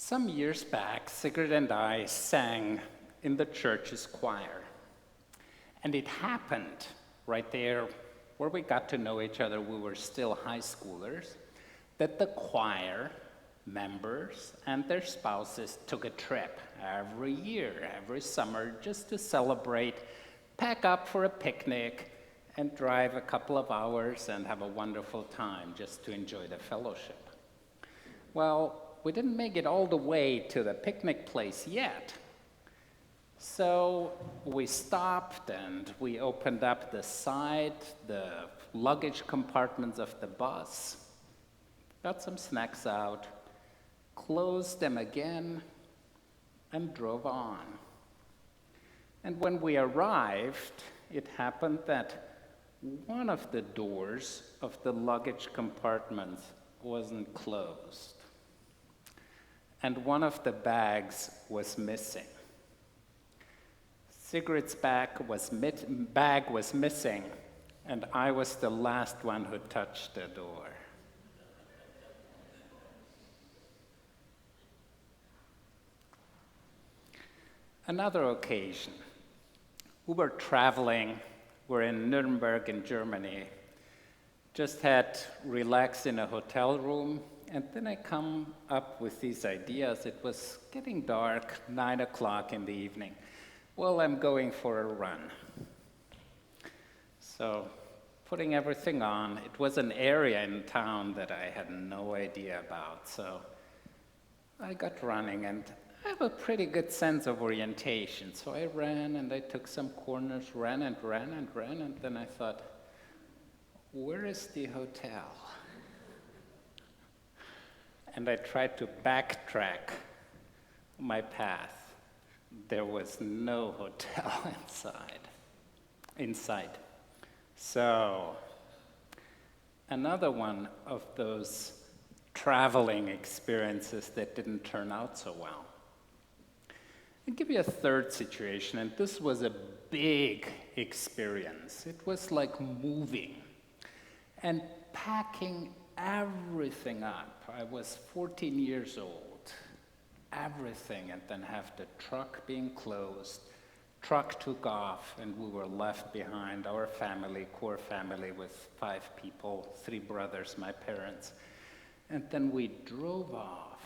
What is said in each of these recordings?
Some years back, Sigrid and I sang in the church's choir. And it happened right there where we got to know each other, we were still high schoolers, that the choir members and their spouses took a trip every year, every summer, just to celebrate, pack up for a picnic, and drive a couple of hours and have a wonderful time just to enjoy the fellowship. Well, we didn't make it all the way to the picnic place yet. So we stopped and we opened up the luggage compartments of the bus, got some snacks out, closed them again, and drove on. And when we arrived, it happened that one of the doors of the luggage compartment wasn't closed, and one of the bags was missing. Sigrid's bag was missing, and I was the last one who touched the door. Another occasion, we were traveling, we're in Nuremberg in Germany, just had relaxed in a hotel room, and then I come up with these ideas. It was getting dark, 9 o'clock in the evening. Well, I'm going for a run. So, putting everything on, it was an area in town that I had no idea about, so I got running, and I have a pretty good sense of orientation. So I ran, and I took some corners, ran, and then I thought, where is the hotel? And I tried to backtrack my path. There was no hotel in sight. So, another one of those traveling experiences that didn't turn out so well. I'll give you a third situation, and this was a big experience. It was like moving and packing everything up. I was 14 years old, everything, and then have the truck being closed. Truck took off, and we were left behind, our family, core family, with 5 people, 3 brothers, my parents. And then we drove off,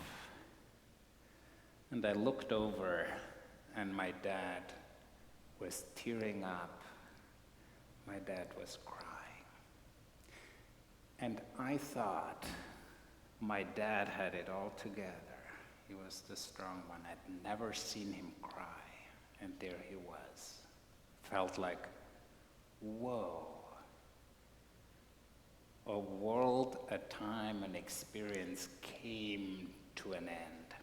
and I looked over, and my dad was tearing up. My dad was crying. And I thought my dad had it all together. He was the strong one. I'd never seen him cry. And there he was. Felt like, whoa. A world, a time, an experience came to an end.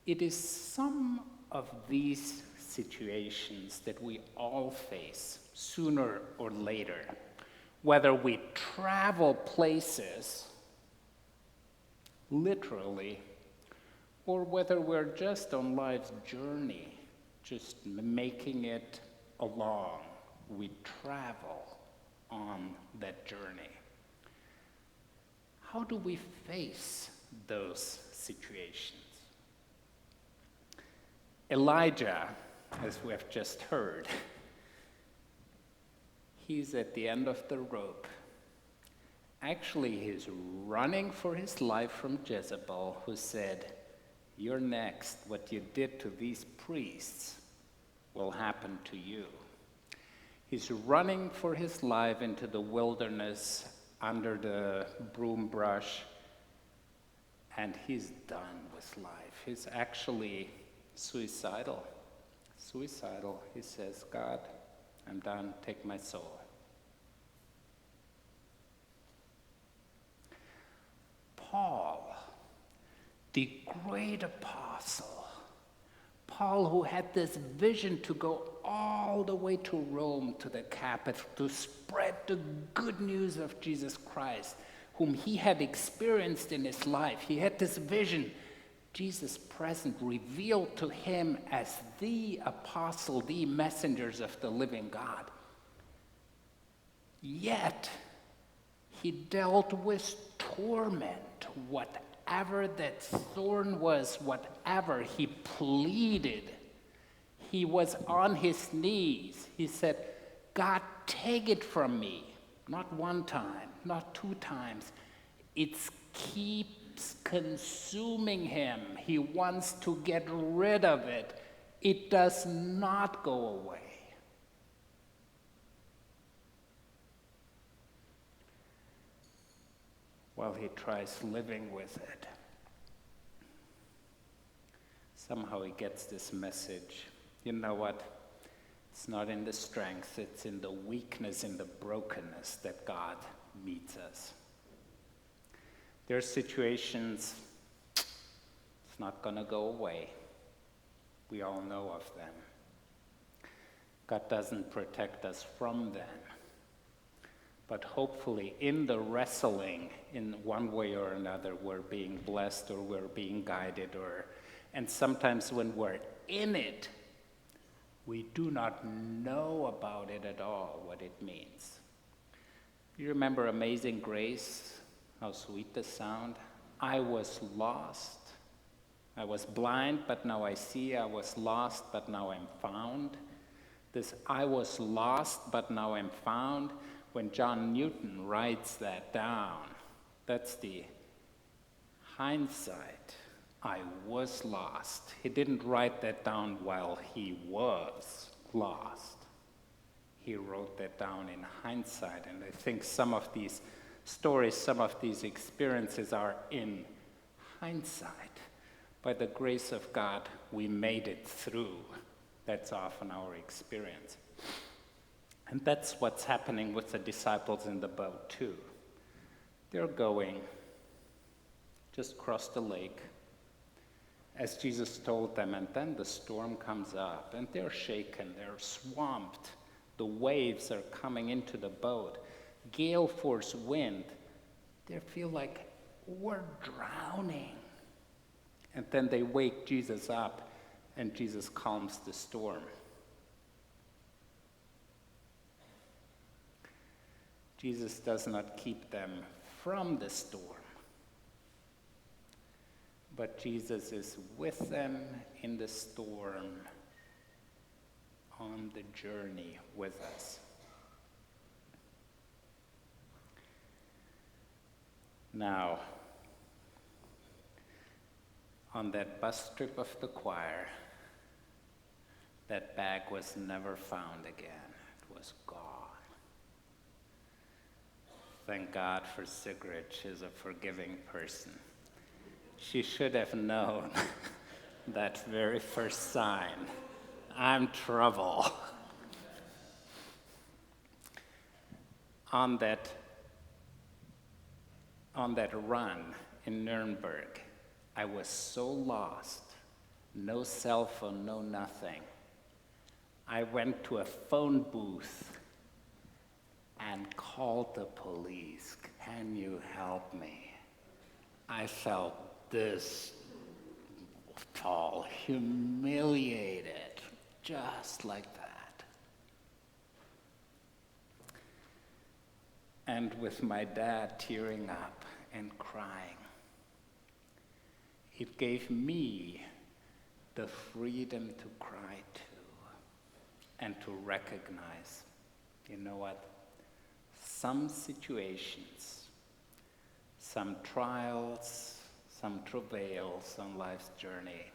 It is some of these situations that we all face sooner or later, whether we travel places, literally, or whether we're just on life's journey, just making it along. We travel on that journey. How do we face those situations? Elijah, as we have just heard, he's at the end of the rope. Actually, he's running for his life from Jezebel, who said, "You're next. What you did to these priests will happen to you." He's running for his life into the wilderness under the broom brush, and he's done with life. He's actually suicidal. He says, "God, I'm done. Take my soul." Paul, the great apostle, Paul, who had this vision to go all the way to Rome, to the capital, to spread the good news of Jesus Christ, whom he had experienced in his life. He had this vision, Jesus present, revealed to him as the apostle, the messengers of the living God. Yet, he dealt with torment. What whatever that thorn was, whatever, he pleaded. He was on his knees. He said, God, take it from me. Not one time, not two times. It keeps consuming him. He wants to get rid of it. It does not go away. While he tries living with it, somehow he gets this message. You know what? It's not in the strength, it's in the weakness, in the brokenness that God meets us. There are situations, it's not going to go away. We all know of them. God doesn't protect us from them. But hopefully in the wrestling, in one way or another, we're being blessed or we're being guided, and sometimes when we're in it, we do not know about it at all, what it means. You remember Amazing Grace? How sweet the sound. I was lost. I was blind, but now I see. I was lost, but now I'm found. This I was lost, but now I'm found. When John Newton writes that down, that's the hindsight. I was lost. He didn't write that down while he was lost. He wrote that down in hindsight. And I think some of these stories, some of these experiences are in hindsight. By the grace of God, we made it through. That's often our experience. And that's what's happening with the disciples in the boat too. They're going, just cross the lake, as Jesus told them, and then the storm comes up, and they're shaken, they're swamped. The waves are coming into the boat, gale force wind. They feel like we're drowning. And then they wake Jesus up, and Jesus calms the storm. Jesus does not keep them from the storm, but Jesus is with them in the storm, on the journey with us. Now, on that bus trip of the choir, that bag was never found again. It was gone. Thank God for Sigrid. She's a forgiving person. She should have known that very first sign. I'm trouble. On that run in Nuremberg, I was so lost. No cell phone, no nothing. I went to a phone booth and called the police. Can you help me? I felt this tall, humiliated, just like that. And with my dad tearing up and crying, it gave me the freedom to cry too, and to recognize, you know what? Some situations, some trials, some travails on life's journey,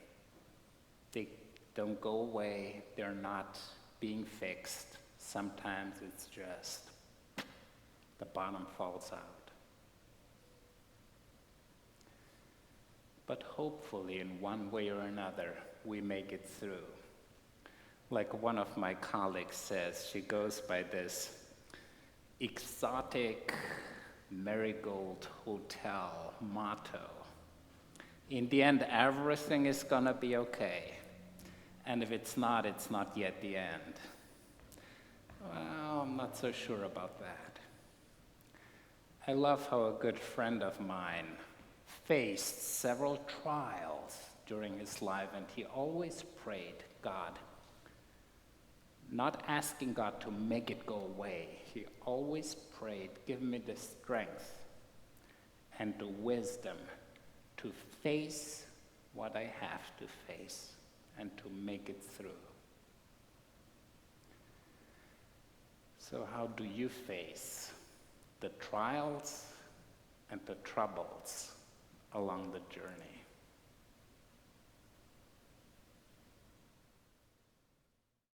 they don't go away, they're not being fixed. Sometimes it's just the bottom falls out. But hopefully, in one way or another, we make it through. Like one of my colleagues says, she goes by this exotic marigold hotel motto. In the end, everything is gonna be okay. And if it's not yet the end. Well, I'm not so sure about that. I love how a good friend of mine faced several trials during his life, and he always prayed, God, not asking God to make it go away. He always prayed, give me the strength and the wisdom to to face what I have to face and to make it through. So how do you face the trials and the troubles along the journey?